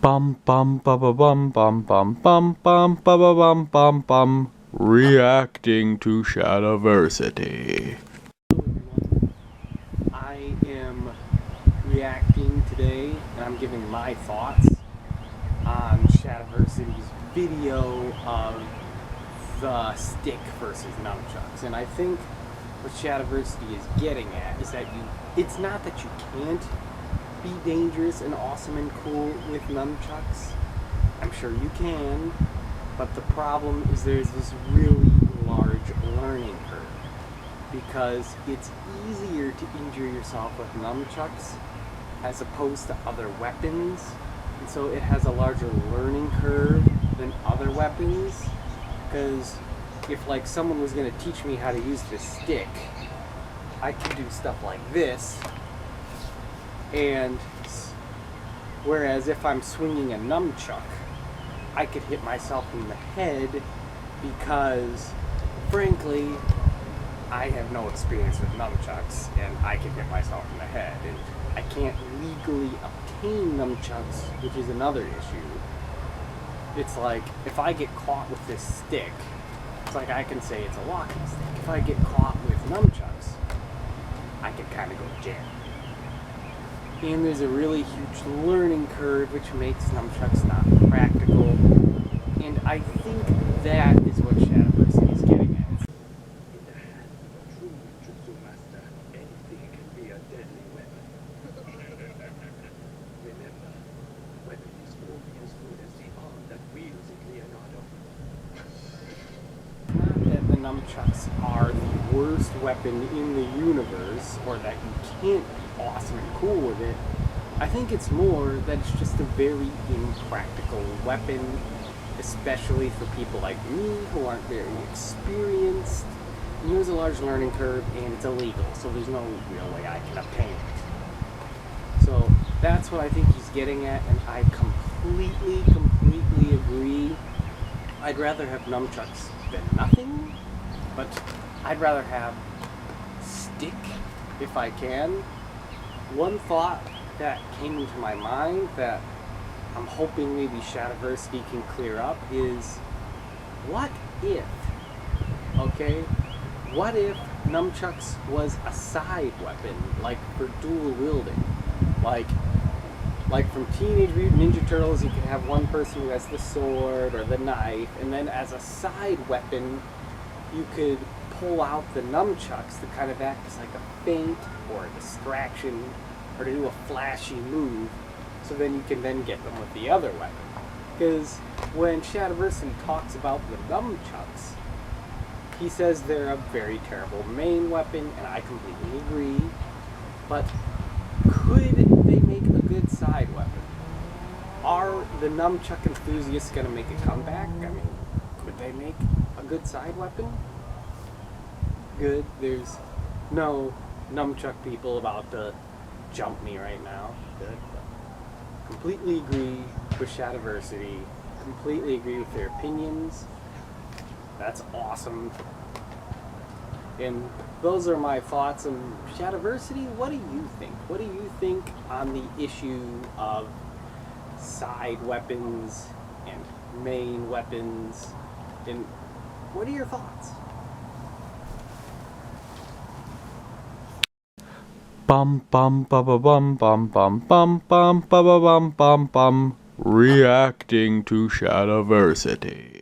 Bum bum ba ba bum bum bum bum bum ba ba bum bum bum. Reacting to Shadiversity. I am reacting today, and I'm giving my thoughts on Shadaversity's video of the Stick versus Nunchucks. And I think what Shadaversity is getting at is that it's not that you can't be dangerous and awesome and cool with nunchucks. I'm sure you can, but the problem is there's this really large learning curve, because it's easier to injure yourself with nunchucks as opposed to other weapons, and so it has a larger learning curve than other weapons. Because if like someone was going to teach me how to use this stick, I could do stuff like this, and whereas if I'm swinging a nunchuck, I could hit myself in the head, because frankly I have no experience with nunchucks and I can hit myself in the head, and I can't legally obtain nunchucks, which is another issue. It's like if I get caught with this stick, it's like I can say it's a walking stick. If I get caught with nunchucks, I could kind of go to jail. And there's a really huge learning curve, which makes nunchucks not practical. And I think that is what Shadaversity is getting at. In the hand of a true jutsu master, anything can be a deadly weapon. Remember, weapon is only as good as the arm that wields it, Leonardo. Not that the nunchucks are the worst weapon in the universe, or that you can't be awesome and cool with it. I think it's more that it's just a very impractical weapon, especially for people like me who aren't very experienced. And there's a large learning curve, and it's illegal, so there's no real way I can obtain it. So that's what I think he's getting at, and I completely agree. I'd rather have nunchucks than nothing, but I'd rather have stick if I can. One thought that came into my mind that I'm hoping maybe Shadaversity can clear up is, what if nunchucks was a side weapon, like for dual wielding? Like from Teenage Mutant Ninja Turtles, you could have one person who has the sword or the knife, and then as a side weapon, you could pull out the nunchucks to kind of act as like a feint or a distraction, or to do a flashy move, so then you can then get them with the other weapon. Because when Shadaversity talks about the nunchucks, he says they're a very terrible main weapon, and I completely agree, but could they make a good side weapon? Are the nunchuck enthusiasts going to make a comeback? I mean, could they make a good side weapon? Good, there's no nunchuck people about to jump me right now. Good. Completely agree with Shadaversity. Completely agree with their opinions. That's awesome. And those are my thoughts on Shadaversity. What do you think? What do you think on the issue of side weapons and main weapons? And what are your thoughts? Bum bum ba ba bum bum bum bum bum ba ba bum bum bum. Reacting to Shadiversity.